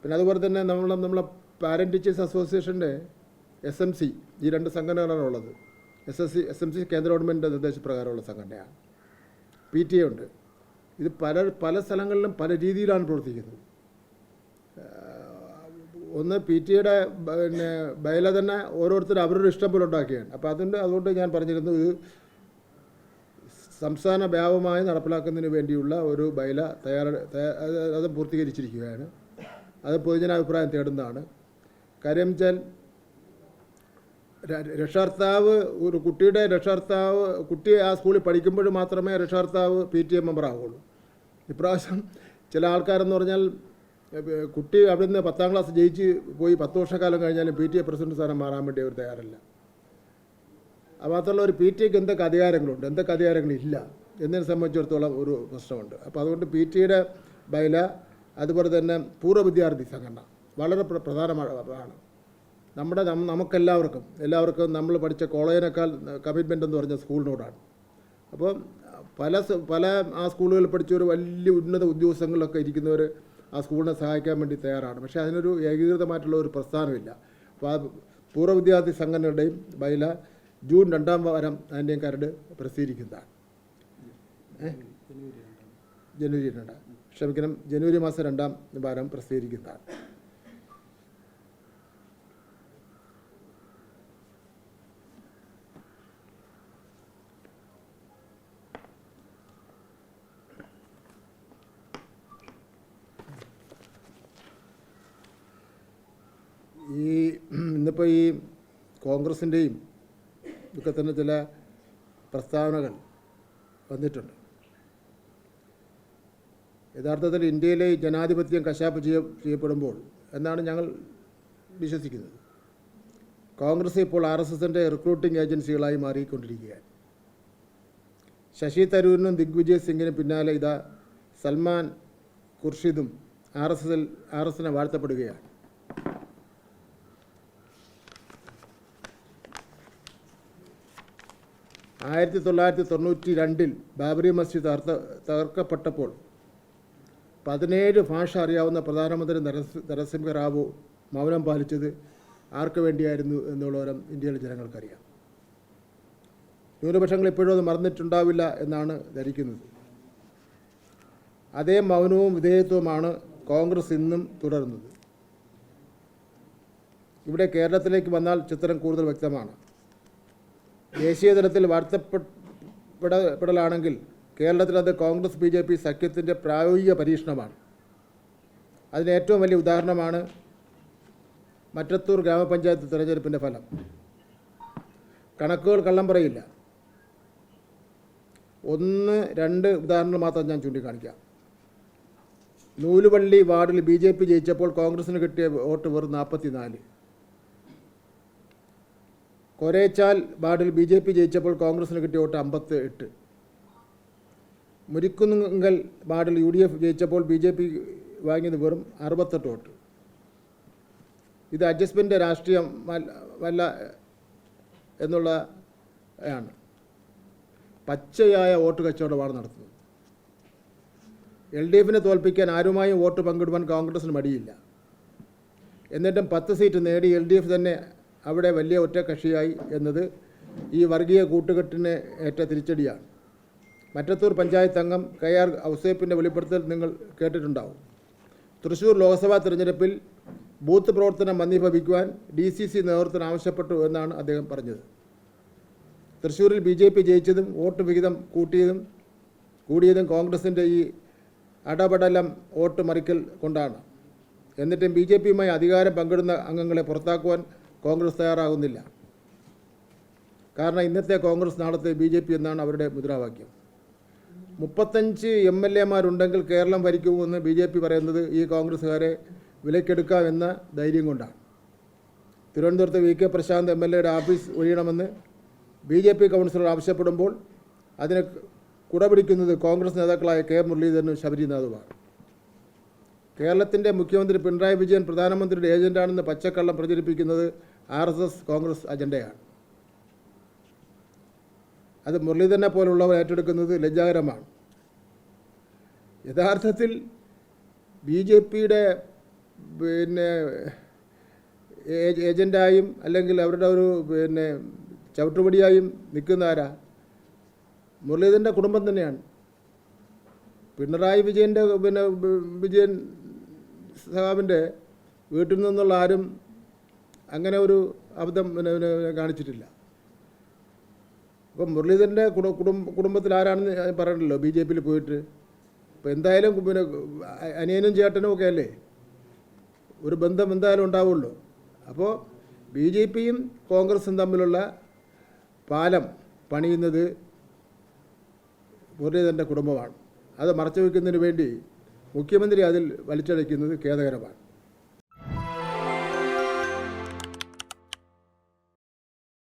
പിന്നെ അതുപോലെ തന്നെ നമ്മളെ പാരൻറ് ടീച്ചേഴ്സ് അസോസിയേഷൻ്റെ SMC ഈ 2 സംഘടനകളാണുള്ളത്. SMC കേന്ദ്ര ഗവൺമെൻറ്റിൻ്റെ നിർദ്ദേശപ്രകാരമുള്ള സംഘടനയാണ്. PTA ഉണ്ട്. ഇത് പല സ്ഥലങ്ങളിലും പല രീതിയിലാണ് പ്രവർത്തിക്കുന്നത്. ഒന്ന് PTAയുടെ പിന്നെ ബയല തന്നെ ഓരോരുത്തരും അവരുടെ ഇഷ്ടം പോലെ ഉണ്ടാക്കിയാണ്. അപ്പോൾ അതുകൊണ്ട് ഞാൻ പറഞ്ഞിരുന്നു, ഇത് സംസ്ഥാന വ്യാപകമായി നടപ്പിലാക്കുന്നതിന് വേണ്ടിയുള്ള ഒരു ബയല അത് പൂർത്തീകരിച്ചിരിക്കുകയാണ്. അത് പൊതുജനാഭിപ്രായം തേടുന്നതാണ്. കാര്യം വെച്ചാൽ ഒരു കുട്ടിയുടെ കുട്ടി ആ സ്കൂളിൽ പഠിക്കുമ്പോൾ മാത്രമേ രക്ഷകർത്താവ് PTA മെമ്പർ ആവുകയുള്ളൂ. ഇപ്രാവശ്യം ചില ആൾക്കാരെന്ന് പറഞ്ഞാൽ കുട്ടി അവിടെ നിന്ന് 10ാം ക്ലാസ് ജയിച്ച് പോയി 10 വർഷക്കാലം കഴിഞ്ഞാലും PTA പ്രസിഡന്റ് സ്ഥാനം മാറാൻ വേണ്ടി അവർ തയ്യാറല്ല. മാത്രമല്ല ഒരു PTAക്ക് എന്തൊക്കെ അധികാരങ്ങളുണ്ട്, എന്തൊക്കെ അധികാരങ്ങളില്ല എന്നതിനെ സംബന്ധിച്ചിടത്തോളം ഒരു പ്രശ്നമുണ്ട്. അപ്പോൾ അതുകൊണ്ട് PTAയുടെ ബയല, അതുപോലെ തന്നെ പൂർവ്വ വിദ്യാർത്ഥി സംഘടന വളരെ പ്രധാനമാണ്. നമുക്കെല്ലാവർക്കും നമ്മൾ പഠിച്ച കോളേജിനേക്കാൾ കമ്മിറ്റ്മെൻ്റ് എന്ന് പറഞ്ഞ സ്കൂളിനോടാണ്. അപ്പോൾ പല ആ സ്കൂളുകളിൽ പഠിച്ചവർ വലിയ ഉന്നത ഉദ്യോഗസ്ഥങ്ങളിലൊക്കെ ഇരിക്കുന്നവർ ആ സ്കൂളിനെ സഹായിക്കാൻ വേണ്ടി തയ്യാറാണ്. പക്ഷേ അതിനൊരു ഏകീകൃതമായിട്ടുള്ള ഒരു പ്രസ്ഥാനമില്ല. അപ്പോൾ ആ പൂർവ്വ വിദ്യാർത്ഥി സംഘടനയുടെയും ബയല ജൂൺ 2ാം വാരം അതിൻ്റെയും കരട് പ്രസിദ്ധീകരിക്കുന്നതാണ്. ജനുവരി മാസം 2ാം വാരം പ്രസിദ്ധീകരിക്കുന്നതാണ്. ഇന്നിപ്പോൾ ഈ കോൺഗ്രസിൻ്റെയും ഒക്കെ തന്നെ ചില പ്രസ്താവനകൾ വന്നിട്ടുണ്ട്. യഥാർത്ഥത്തിൽ ഇന്ത്യയിലെ ജനാധിപത്യം കശാപ്പ് ചെയ്യപ്പെടുമ്പോൾ എന്നാണ് ഞങ്ങൾ വിശ്വസിക്കുന്നത്. കോൺഗ്രസ് ഇപ്പോൾ RSSൻ്റെ റിക്രൂട്ടിംഗ് ഏജൻസികളായി മാറിക്കൊണ്ടിരിക്കുകയാണ്. ശശി തരൂരിനും ദിഗ്വിജയ് സിംഗിനും പിന്നാലെ ഇതാ സൽമാൻ ഖുർഷിദും RSSനെ വാഴ്ത്തപ്പെടുകയാണ്. 1992 ബാബറി മസ്ജിദ് തകർക്കപ്പെട്ടപ്പോൾ 17 ഭാഷ അറിയാവുന്ന പ്രധാനമന്ത്രി നരസിംഹ റാവു മൗനം പാലിച്ചത് ആർക്ക് വേണ്ടിയായിരുന്നു എന്നുള്ളവരും ഇന്ത്യയിലെ ജനങ്ങൾക്കറിയാം. ന്യൂനപക്ഷങ്ങൾ ഇപ്പോഴും അത് മറന്നിട്ടുണ്ടാവില്ല എന്നാണ് ധരിക്കുന്നത്. അതേ മൗനവും വിധേയത്വവുമാണ് കോൺഗ്രസ് ഇന്നും തുടരുന്നത്. ഇവിടെ കേരളത്തിലേക്ക് വന്നാൽ ചിത്രം കൂടുതൽ വ്യക്തമാണ്. ദേശീയ തലത്തിൽ വാഴ്ത്തപ്പെടലാണെങ്കിൽ കേരളത്തിൽ അത് കോൺഗ്രസ് BJP സഖ്യത്തിൻ്റെ പ്രായോഗിക പരീക്ഷണമാണ്. അതിന് ഏറ്റവും വലിയ ഉദാഹരണമാണ് മറ്റത്തൂർ ഗ്രാമപഞ്ചായത്ത് തിരഞ്ഞെടുപ്പിൻ്റെ ഫലം. കണക്കുകൾ കള്ളം പറയില്ല. 1-2 ഉദാഹരണങ്ങൾ മാത്രം ഞാൻ ചൂണ്ടിക്കാണിക്കാം. നൂലുവള്ളി വാർഡിൽ BJP ജയിച്ചപ്പോൾ കോൺഗ്രസിന് കിട്ടിയ വോട്ട് വെറും 44. കൊരേച്ചാൽ വാർഡിൽ BJP ജയിച്ചപ്പോൾ കോൺഗ്രസിന് കിട്ടിയ വോട്ട് 58. മുരിക്കുന്നുങ്കൽ വാർഡിൽ UDF ജയിച്ചപ്പോൾ BJP വാങ്ങിയത് വെറും 68 വോട്ട്. ഇത് അഡ്ജസ്റ്റ്മെൻ്റ് രാഷ്ട്രീയം വല്ല എന്നുള്ളതാണ്. പച്ചയായ വോട്ട് കച്ചവടമാണ് നടത്തുന്നത്. LDFനെ തോൽപ്പിക്കാൻ ആരുമായും വോട്ട് പങ്കിടുവാൻ കോൺഗ്രസിന് മടിയില്ല. എന്നിട്ടും 10 സീറ്റ് നേടി LDF തന്നെ അവിടെ വലിയ ഒറ്റ കക്ഷിയായി എന്നത് ഈ വർഗീയ കൂട്ടുകെട്ടിന് ഏറ്റ തിരിച്ചടിയാണ്. മറ്റത്തൂർ പഞ്ചായത്ത് അംഗം KR ഔസേപ്പിൻ്റെ വെളിപ്പെടുത്തൽ നിങ്ങൾ കേട്ടിട്ടുണ്ടാവും. തൃശ്ശൂർ ലോക്സഭാ തിരഞ്ഞെടുപ്പിൽ ബൂത്ത് പ്രവർത്തനം മന്ദീഭവിക്കുവാൻ DCC നേതൃത്വത്തിന് ആവശ്യപ്പെട്ടു എന്നാണ് അദ്ദേഹം പറഞ്ഞത്. തൃശ്ശൂരിൽ BJP ജയിച്ചതും വോട്ട് വിഹിതം കൂടിയതും കോൺഗ്രസിൻ്റെ ഈ അടപടലം വോട്ട് മറിക്കൽ കൊണ്ടാണ്. എന്നിട്ടും BJPയുമായി അധികാരം പങ്കിടുന്ന അംഗങ്ങളെ പുറത്താക്കുവാൻ കോൺഗ്രസ് തയ്യാറാകുന്നില്ല. കാരണം ഇന്നത്തെ കോൺഗ്രസ് നാളത്തെ BJP എന്നാണ് അവരുടെ മുദ്രാവാക്യം. 35 MLAമാരുണ്ടെങ്കിൽ കേരളം ഭരിക്കുമെന്ന് BJP പറയുന്നത് ഈ കോൺഗ്രസ്സുകാരെ വിലക്കെടുക്കാമെന്ന ധൈര്യം കൊണ്ടാണ്. തിരുവനന്തപുരത്ത് VK പ്രശാന്ത് MLAയുടെ ഓഫീസ് ഒഴിയണമെന്ന് BJP കൗൺസിലർ ആവശ്യപ്പെടുമ്പോൾ അതിനെ കുടപിടിക്കുന്നത് കോൺഗ്രസ് നേതാക്കളായ K മുരളീധരനും ശബരിനാഥുമാണ്. കേരളത്തിൻ്റെ മുഖ്യമന്ത്രി പിണറായി വിജയൻ പ്രധാനമന്ത്രിയുടെ ഏജൻ്റാണെന്ന് പച്ചക്കള്ളം പ്രചരിപ്പിക്കുന്നത് RSS കോൺഗ്രസ് അജണ്ടയാണ്. അത് മുരളീധരനെ പോലുള്ളവർ ഏറ്റെടുക്കുന്നത് ലജ്ജാകരമാണ്. യഥാർത്ഥത്തിൽ BJPയുടെ പിന്നെ ഏജൻ്റായും അല്ലെങ്കിൽ അവരുടെ ഒരു പിന്നെ ചവിട്ടുപടിയായും നിൽക്കുന്ന ആരാ? മുരളീധരൻ്റെ കുടുംബം തന്നെയാണ്. പിണറായി വിജയൻ്റെ വിജയൻ സഹാബിൻ്റെ വീട്ടിൽ നിന്നുള്ള ആരും അങ്ങനെ ഒരു അബദ്ധം കാണിച്ചിട്ടില്ല. അപ്പം മുരളീധരൻ്റെ കുടുംബത്തിൽ ആരാണെന്ന് പറയണല്ലോ ബി ജെ പിയിൽ പോയിട്ട്. അപ്പോൾ എന്തായാലും അനിയനും ചേട്ടനും ഒക്കെ അല്ലേ, ഒരു ബന്ധം എന്തായാലും ഉണ്ടാവുള്ളൂ. അപ്പോൾ ബി ജെ പിയും കോൺഗ്രസും തമ്മിലുള്ള പാലം പണിയുന്നത് മുരളീധരൻ്റെ കുടുംബമാണ്. അത് മറച്ചു വയ്ക്കുന്നതിന് വേണ്ടി മുഖ്യമന്ത്രി അതിൽ വലിച്ചടയ്ക്കുന്നത് ഖേദകരമാണ്.